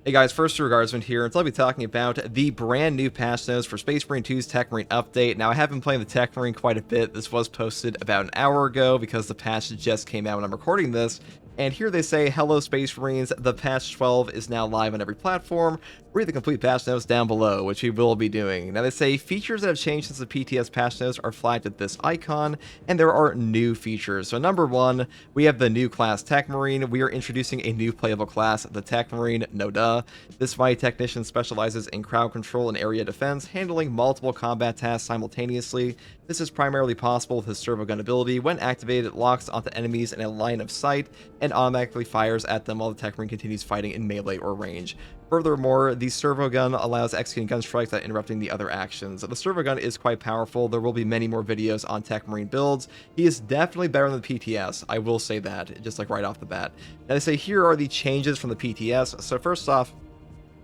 Hey guys, first regardsman here, and I'll be talking about the brand new patch notes for Space Marine 2's Techmarine update. Now, I have been playing the Techmarine quite a bit. This was posted about an hour ago because the patch just came out when I'm recording this. And here they say, hello Space Marines, the patch 12 is now live on every platform. Read the complete patch notes down below, which we will be doing. Now they say, features that have changed since the PTS patch notes are flagged at this icon, and there are new features. So number one, we have the new class Techmarine. We are introducing a new playable class, the Techmarine, no duh. This mighty technician specializes in crowd control and area defense, handling multiple combat tasks simultaneously. This is primarily possible with his servo gun ability. When activated, it locks onto enemies in a line of sight and automatically fires at them while the Techmarine continues fighting in melee or range. Furthermore, the servo gun allows executing gun strikes without interrupting the other actions. The servo gun is quite powerful. There will be many more videos on Techmarine builds. He is definitely better than the PTS. I will say that, just like right off the bat. Now they say here are the changes from the PTS. So first off,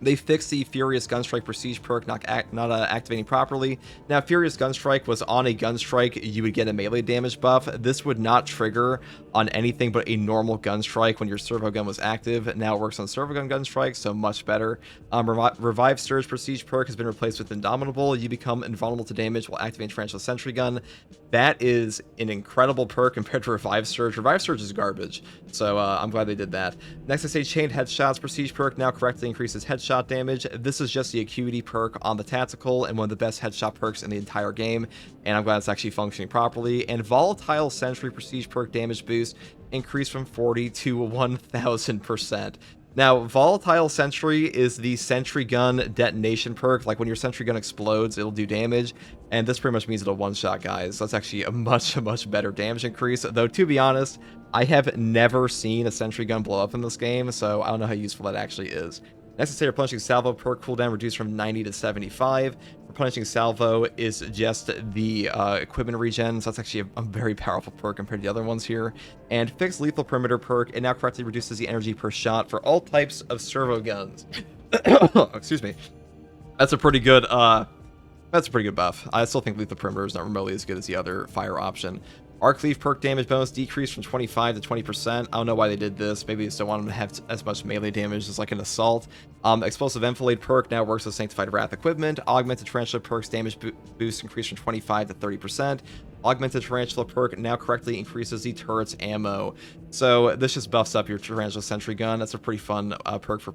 they fixed the Furious Gunstrike Prestige perk not activating properly. Now, Furious Gunstrike was on a Gunstrike, you would get a melee damage buff. This would not trigger on anything but a normal Gunstrike when your servo gun was active. Now it works on servo gun Gunstrike, so much better. Revive Surge Prestige perk has been replaced with Indomitable. You become invulnerable to damage while activating Tarantula Sentry Gun. That is an incredible perk compared to Revive Surge. Revive Surge is garbage, so I'm glad they did that. Next, I say Chained Headshots Prestige perk now correctly increases headshot damage. This is just the Acuity perk on the Tactical and one of the best headshot perks in the entire game, and I'm glad it's actually functioning properly. And Volatile Sentry Prestige perk damage boost increased from 40 to 1000%. Now, Volatile Sentry is the Sentry Gun detonation perk. Like when your Sentry Gun explodes, it'll do damage, and this pretty much means it'll one-shot guys. That's actually a much better damage increase, though to be honest, I have never seen a Sentry Gun blow up in this game, so I don't know how useful that actually is. Next, I say Replenishing Salvo perk cooldown reduced from 90 to 75. Replenishing Salvo is just the equipment regen, so that's actually a very powerful perk compared to the other ones here. And Fixed Lethal Perimeter perk, it now correctly reduces the energy per shot for all types of servo guns. Excuse me. That's a pretty good buff. I still think Lethal Perimeter is not remotely as good as the other fire option. Arc Cleave perk damage bonus decreased from 25 to 20%. I don't know why they did this. Maybe they just don't want them to have as much melee damage as like an assault. Explosive Enfilade perk now works with Sanctified Wrath equipment. Augmented Tarantula perks damage boost increased from 25 to 30%. Augmented Tarantula perk now correctly increases the turret's ammo. So this just buffs up your Tarantula Sentry Gun. That's a pretty fun perk for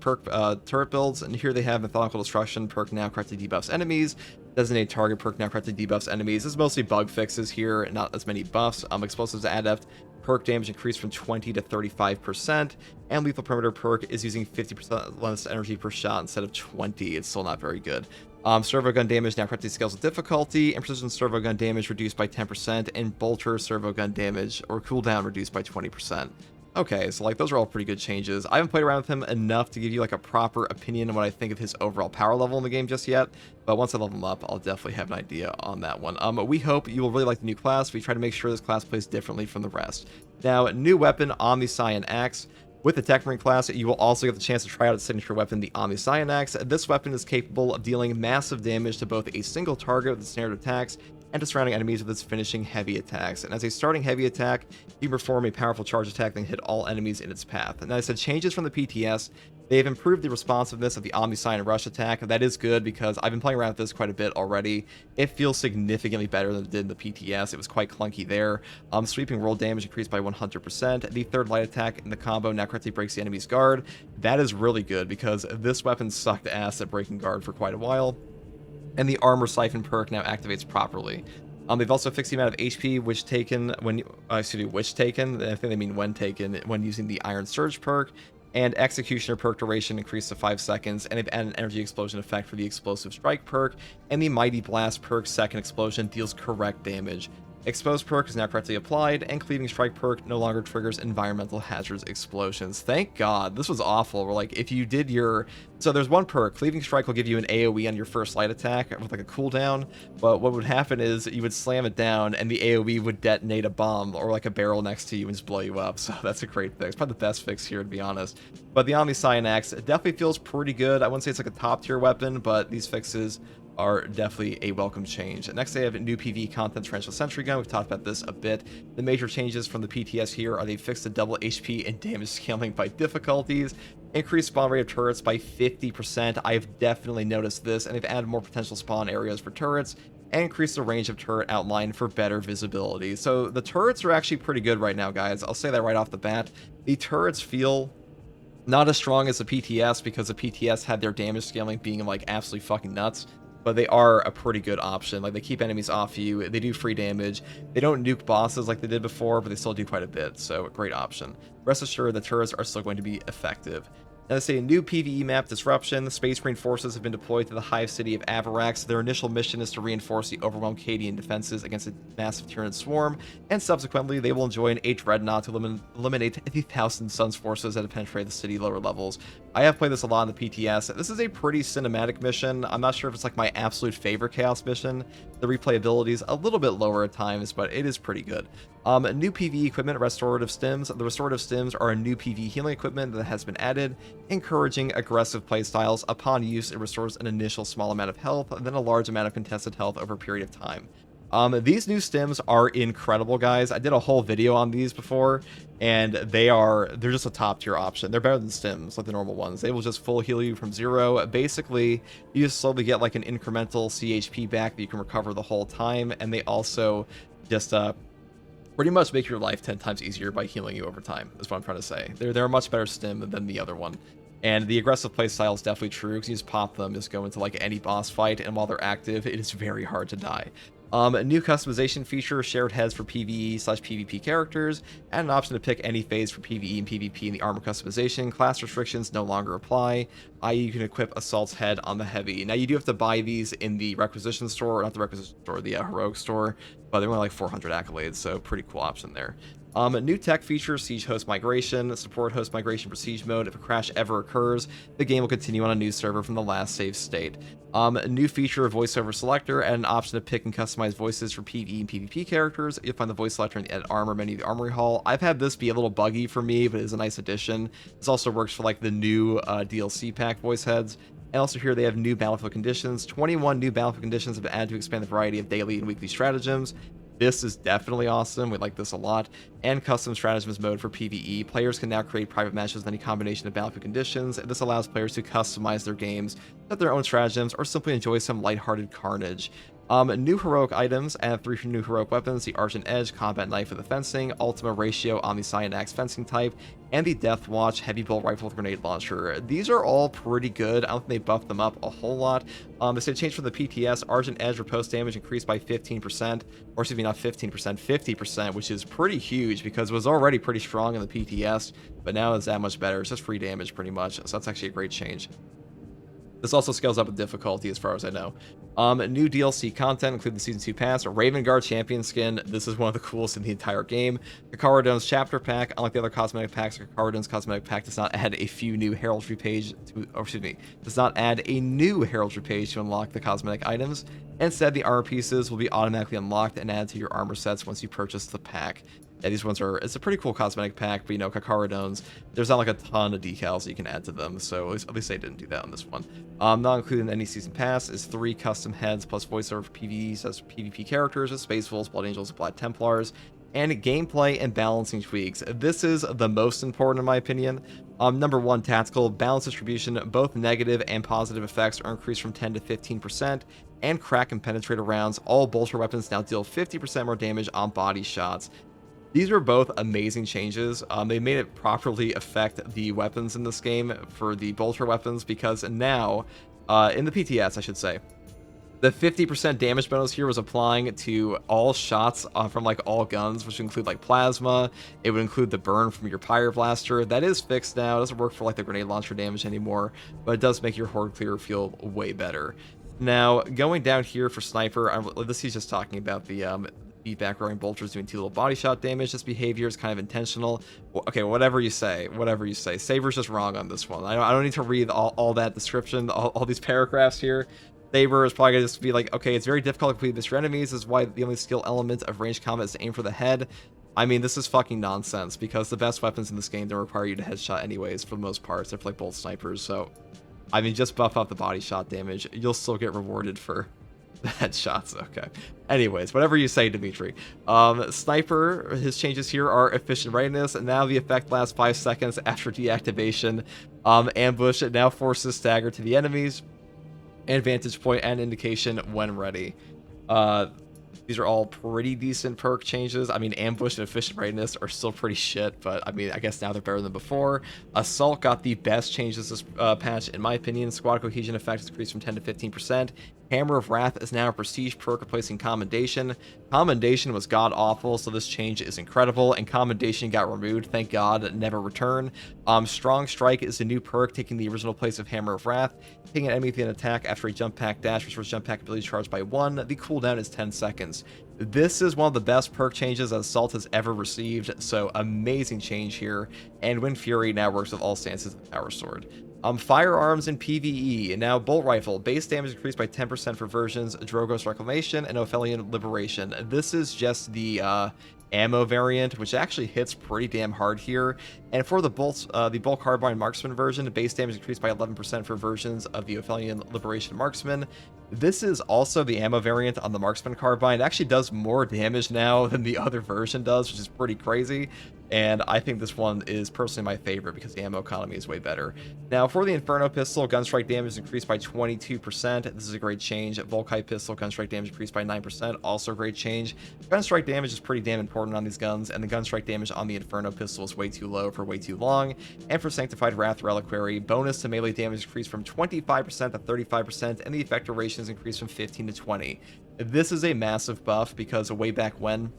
turret builds. And here they have Methodical Destruction perk now correctly debuffs enemies. Designated Target perk now correctly debuffs enemies. This is mostly bug fixes here, not as many buffs. Explosives Adept perk damage increased from 20 to 35%, and Lethal Perimeter perk is using 50% less energy per shot instead of 20. It's still not very good. Servo gun damage now correctly scales with difficulty, and precision servo gun damage reduced by 10%, and bolter servo gun damage or cooldown reduced by 20%. Okay, so like those are all pretty good changes. I haven't played around with him enough to give you like a proper opinion on what I think of his overall power level in the game just yet, but once I level him up, I'll definitely have an idea on that one. We hope you will really like the new class. We try to make sure this class plays differently from the rest. Now, new weapon, Omniscion Axe. With the Techmarine class, you will also get the chance to try out its signature weapon, the Omniscion Axe. This weapon is capable of dealing massive damage to both a single target with its standard attacks and to surrounding enemies with its finishing heavy attacks. And as a starting heavy attack, you perform a powerful charge attack and hit all enemies in its path. And as I said, changes from the PTS, they have improved the responsiveness of the Omniscion Rush attack. That is good because I've been playing around with this quite a bit already. It feels significantly better than it did in the PTS. It was quite clunky there. Sweeping roll damage increased by 100%. The third light attack in the combo now correctly breaks the enemy's guard. That is really good because this weapon sucked ass at breaking guard for quite a while. And the Armor Siphon perk now activates properly. They've also fixed the amount of HP which taken when I think they mean when taken when using the Iron Surge perk. And Executioner perk duration increased to 5 seconds, and they've added an energy explosion effect for the Explosive Strike perk, and the Mighty Blast perk second explosion deals correct damage. Exposed perk is now correctly applied, and Cleaving Strike perk no longer triggers environmental hazards explosions. Thank God. This was awful. We're like, if you did your... So there's one perk. Cleaving Strike will give you an AoE on your first light attack with like a cooldown, but what would happen is you would slam it down, and the AoE would detonate a bomb or like a barrel next to you and just blow you up. So that's a great fix. Probably the best fix here, to be honest. But the Omniscion Axe definitely feels pretty good. I wouldn't say it's like a top tier weapon, but these fixes are definitely a welcome change. Next, they have new PvE content, Tarantula Sentry Gun. We've talked about this a bit. The major changes from the PTS here are they fixed the double HP and damage scaling by difficulties, Increased spawn rate of turrets by 50%. I've definitely noticed this, and they've added more potential spawn areas for turrets, and increased the range of turret outline for better visibility. So the turrets are actually pretty good right now, guys. I'll say that right off the bat. The turrets feel not as strong as the PTS, because the PTS had their damage scaling being like absolutely fucking nuts, but they are a pretty good option. Like, they keep enemies off you, they do free damage, they don't nuke bosses like they did before, but they still do quite a bit, so a great option. Rest assured, the turrets are still going to be effective. Now, they say a new PvE map, Disruption. Space Marine forces have been deployed to the hive city of Avarax. Their initial mission is to reinforce the overwhelmed Cadian defenses against a massive Tyranid swarm, and subsequently, they will enjoy an H-Dreadnought to eliminate the 1,000 Suns forces that have penetrated the city lower levels. I have played this a lot in the PTS. This is a pretty cinematic mission. I'm not sure if it's like my absolute favorite Chaos mission. The replayability is a little bit lower at times, but it is pretty good. New PvE equipment, Restorative Stims. The Restorative Stims are a new PvE healing equipment that has been added, encouraging aggressive playstyles. Upon use, it restores an initial small amount of health, and then a large amount of contested health over a period of time. These new stims are incredible, guys. I did a whole video on these before, and they're just a top tier option. They're better than stims, like the normal ones. They will just full heal you from 0. Basically, you just slowly get like an incremental CHP back that you can recover the whole time, and they also just pretty much make your life 10 times easier by healing you over time, is what I'm trying to say. They're a much better stim than the other one. And the aggressive playstyle is definitely true, because you just pop them, just go into like any boss fight, and while they're active, it is very hard to die. A new customization feature, shared heads for PvE/PvP characters, and an option to pick any phase for PvE and PvP in the armor customization. Class restrictions no longer apply, i.e. you can equip Assault's head on the Heavy. Now, you do have to buy these in the Requisition store, or not the Requisition store, the Heroic store, but they're only like 400 accolades, so pretty cool option there. New tech feature, Siege Host Migration. Support host migration for Siege mode. If a crash ever occurs, the game will continue on a new server from the last save state. A new feature, voiceover selector, and an option to pick and customize voices for PvE and PvP characters. You'll find the voice selector in the Edit Armor menu of the Armory Hall. I've had this be a little buggy for me, but it is a nice addition. This also works for like the new DLC pack voice heads. And also here they have new battlefield conditions. 21 new battlefield conditions have been added to expand the variety of daily and weekly stratagems. This is definitely awesome. We like this a lot. And custom stratagems mode for PvE. Players can now create private matches with any combination of battlefield conditions. This allows players to customize their games, set their own stratagems, or simply enjoy some lighthearted carnage. New heroic items, and 3 new heroic weapons: the Argent Edge Combat Knife with the Fencing, Ultima Ratio Omniscient Axe Fencing type, and the Death Watch Heavy Bolt Rifle with Grenade Launcher. These are all pretty good. I don't think they buffed them up a whole lot. They said change from the PTS. Argent Edge riposte damage increased by 15%, or excuse me, not 15%, 50%, which is pretty huge because it was already pretty strong in the PTS, but now it's that much better. It's just free damage pretty much, so that's actually a great change. This also scales up with difficulty as far as I know. New DLC content, including the Season 2 pass, a Raven Guard Champion skin. This is one of the coolest in the entire game. Kakarodone's Chapter Pack. Unlike the other cosmetic packs, Kakarodone's cosmetic pack does not add a few new heraldry page to, or excuse me, does not add a new heraldry page to unlock the cosmetic items. Instead, the armor pieces will be automatically unlocked and added to your armor sets once you purchase the pack. Yeah, these ones are, it's a pretty cool cosmetic pack, but you know, Kakarodones, there's not like a ton of decals that you can add to them, so at least they didn't do that on this one. Not included in any season pass is 3 custom heads plus voiceover for PvEs as PvP characters with Space Wolves, Blood Angels, and Black Templars, and gameplay and balancing tweaks. This is the most important in my opinion. Number 1, tactical balance distribution. Both negative and positive effects are increased from 10 to 15%, and crack and penetrator rounds. All bolter weapons now deal 50% more damage on body shots. These are both amazing changes. They made it properly affect the weapons in this game for the bolter weapons, because now, in the PTS, I should say, the 50% damage bonus here was applying to all shots from like all guns, which include like plasma. It would include the burn from your Pyre-Blaster. That is fixed now. It doesn't work for like the grenade launcher damage anymore, but it does make your Horde Clear feel way better. Now, going down here for Sniper, this is just talking about the feedback growing bolters doing 2 little body shot damage. This behavior is kind of intentional. Okay, whatever you say. Saber's just wrong on this one. I don't need to read all that description, all these paragraphs here. Saber is probably going to just be like, okay, it's very difficult to complete this for enemies. This is why the only skill element of ranged combat is to aim for the head. I mean, this is fucking nonsense, because the best weapons in this game don't require you to headshot anyways, for the most part, except for like bolt snipers. So, I mean, just buff up the body shot damage. You'll still get rewarded for the headshots. Okay. Anyways, whatever you say, Dimitri. Sniper, his changes here are efficient readiness, and now the effect lasts 5 seconds after deactivation. Ambush now forces stagger to the enemies, and vantage point and indication when ready. These are all pretty decent perk changes. I mean, ambush and efficient readiness are still pretty shit, but I mean, I guess now they're better than before. Assault got the best changes this patch, in my opinion. Squad cohesion effect is increased from 10 to 15%. Hammer of Wrath is now a prestige perk replacing Commendation. Commendation was god awful, so this change is incredible, and Commendation got removed, thank god, never return. Strong Strike is a new perk taking the original place of Hammer of Wrath. Taking an enemy with an attack after a jump pack dash, restores jump pack ability charged by 1. The cooldown is 10 seconds. This is one of the best perk changes that Assault has ever received, so amazing change here. And Wind Fury now works with all stances of the Power Sword. Firearms and PvE. Now, Bolt Rifle. Base damage increased by 10% for versions Drogo's Reclamation and Ophelian Liberation. This is just the ammo variant, which actually hits pretty damn hard here. And for the Bolt Carbine Marksman version, base damage increased by 11% for versions of the Ophelian Liberation Marksman. This is also the ammo variant on the Marksman Carbine. It actually does more damage now than the other version does, which is pretty crazy. And I think this one is personally my favorite because the ammo economy is way better. Now, for the Inferno Pistol, Gunstrike damage increased by 22%. This is a great change. Volkite Pistol, Gunstrike damage increased by 9%. Also a great change. Gunstrike damage is pretty damn important on these guns, and the Gunstrike damage on the Inferno Pistol is way too low for way too long. And for Sanctified Wrath Reliquary, bonus to melee damage increased from 25% to 35%, and the effect duration is increased from 15 to 20. This is a massive buff because way back when,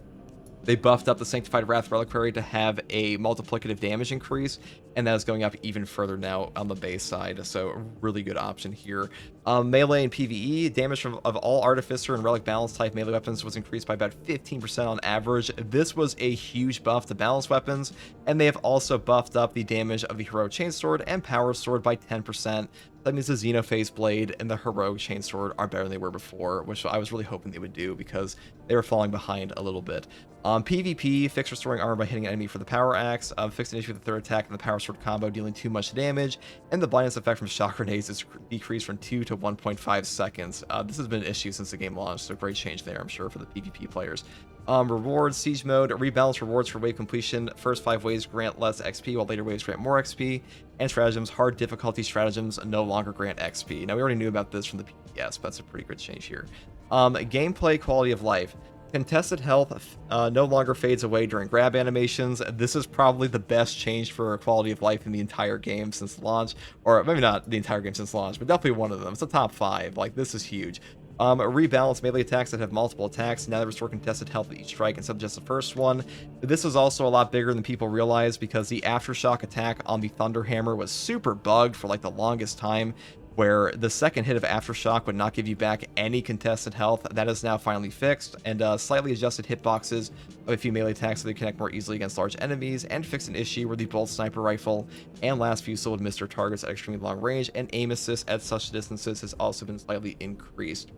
they buffed up the Sanctified Wrath Reliquary to have a multiplicative damage increase, and that is going up even further now on the base side, so a really good option here. Melee and PvE, damage of all Artificer and Relic Balance type melee weapons was increased by about 15% on average. This was a huge buff to balance weapons, and they have also buffed up the damage of the Heroic Chainsword and Power Sword by 10%. That means the Xenophase Blade and the Heroic Chainsword are better than they were before, which I was really hoping they would do because they were falling behind a little bit. PvP, fix restoring armor by hitting an enemy for the Power Axe, fix an issue with the third attack and the Power Sword combo dealing too much damage, and the blindness effect from shock grenades is decreased from 2 to 1.5 seconds. This has been an issue since the game launched, so great change there, I'm sure, for the PvP players. Rewards, Siege Mode, rebalance rewards for wave completion. First 5 waves grant less XP, while later waves grant more XP. And stratagems, hard difficulty stratagems no longer grant XP. Now, we already knew about this from the PTS, but that's a pretty good change here. Gameplay quality of life. Contested health no longer fades away during grab animations. This is probably the best change for quality of life in the entire game since launch. Or maybe not the entire game since launch, but definitely one of them. It's the top 5. Like, this is huge. Rebalance melee attacks that have multiple attacks. Now they restore contested health with each strike instead of just the first one. This is also a lot bigger than people realize because the Aftershock attack on the Thunder Hammer was super bugged for like the longest time, where the second hit of Aftershock would not give you back any contested health. That is now finally fixed, and slightly adjusted hitboxes of a few melee attacks so they connect more easily against large enemies, and fixed an issue where the Bolt Sniper Rifle and Last Fusil would miss their targets at extremely long range, and aim assist at such distances has also been slightly increased.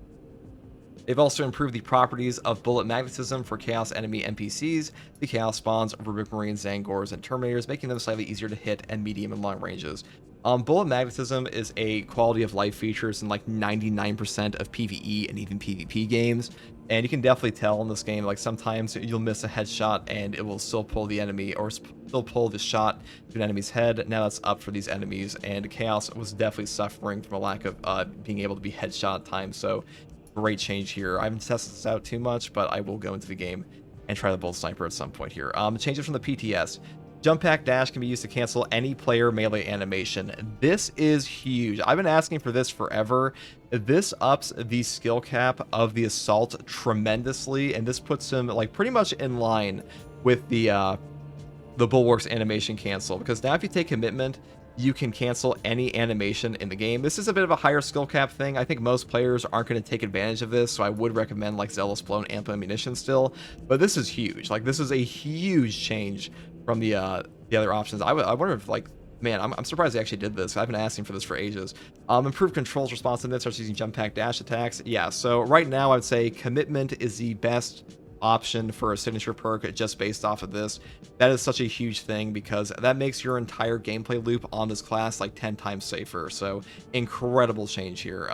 They've also improved the properties of bullet magnetism for Chaos enemy NPCs, the Chaos spawns, Rubric Marines, Zangors, and Terminators, making them slightly easier to hit at medium and long ranges. Bullet magnetism is a quality of life features in like 99% of PvE and even PvP games, and you can definitely tell in this game, like sometimes you'll miss a headshot and it will still pull the enemy, or still pull the shot to an enemy's head. Now that's up for these enemies, and Chaos was definitely suffering from a lack of being able to be headshot time, so great change here. I haven't tested this out too much, but I will go into the game and try the Bolt Sniper at some point here. Changes from the PTS. Jump Pack Dash can be used to cancel any player melee animation. This is huge. I've been asking for this forever. This ups the skill cap of the Assault tremendously, and this puts him like pretty much in line with the Bulwark's animation cancel, because now if you take Commitment, you can cancel any animation in the game. This is a bit of a higher skill cap thing. I think most players aren't going to take advantage of this, so I would recommend like Zealous Blow and Amp Ammunition still, but this is huge. Like, this is a huge change from the other options. I wonder if, like, man, I'm surprised they actually did this. I've been asking for this for ages. Improved controls responsiveness, starts using jump pack dash attacks. Yeah, so right now I would say Commitment is the best option for a signature perk just based off of this. That is such a huge thing because that makes your entire gameplay loop on this class like 10 times safer. So incredible change here.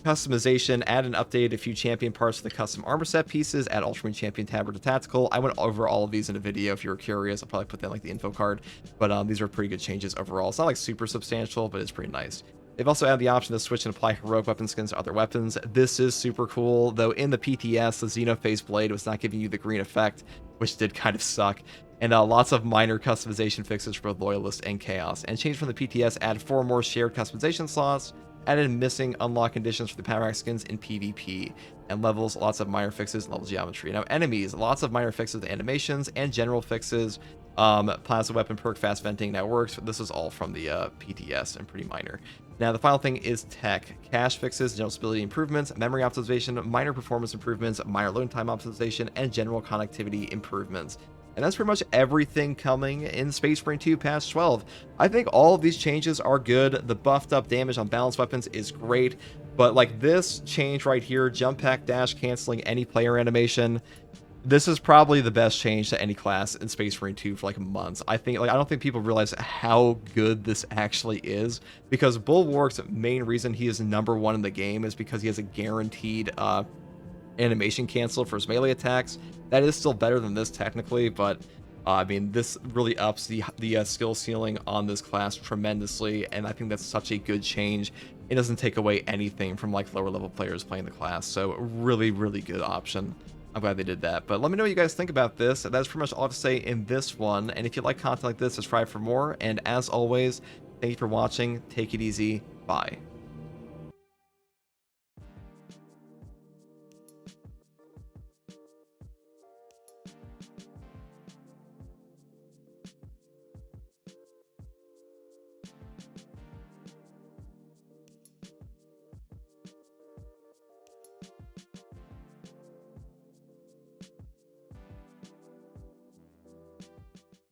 Customization, add and update a few champion parts to the custom armor set pieces, add Ultramarine champion tabard to tactical. I went over all of these in a video if you were curious. I'll probably put that like the info card, but these are pretty good changes overall. It's not like super substantial, but it's pretty nice. They've also added the option to switch and apply heroic weapon skins to other weapons. This is super cool, though in the PTS, the Xenophase blade was not giving you the green effect, which did kind of suck. And lots of minor customization fixes for both Loyalist and Chaos. And change from the PTS, add 4 more shared customization slots, added missing unlock conditions for the Power Axe skins in PvP, and levels, lots of minor fixes and level geometry. Now enemies, lots of minor fixes to animations and general fixes. Plasma weapon perk fast venting now works, but this is all from the PTS and pretty minor. Now the final thing is tech. Cache fixes, general stability improvements, memory optimization, minor performance improvements, minor loading time optimization, and general connectivity improvements. And that's pretty much everything coming in Space Marine 2 Patch 12. I think all of these changes are good. The buffed up damage on balanced weapons is great, but like this change right here, jump pack dash canceling any player animation, this is probably the best change to any class in Space Marine 2 for like months. I don't think people realize how good this actually is, because Bulwark's main reason he is #1 in the game is because he has a guaranteed animation cancel for his melee attacks. That is still better than this technically, but I mean, this really ups the skill ceiling on this class tremendously, and I think that's such a good change. It doesn't take away anything from like lower level players playing the class, so really, really good option. I'm glad they did that. But let me know what you guys think about this. That's pretty much all I have to say in this one, and if you like content like this, subscribe for more, and as always, thank you for watching. Take it easy. Bye.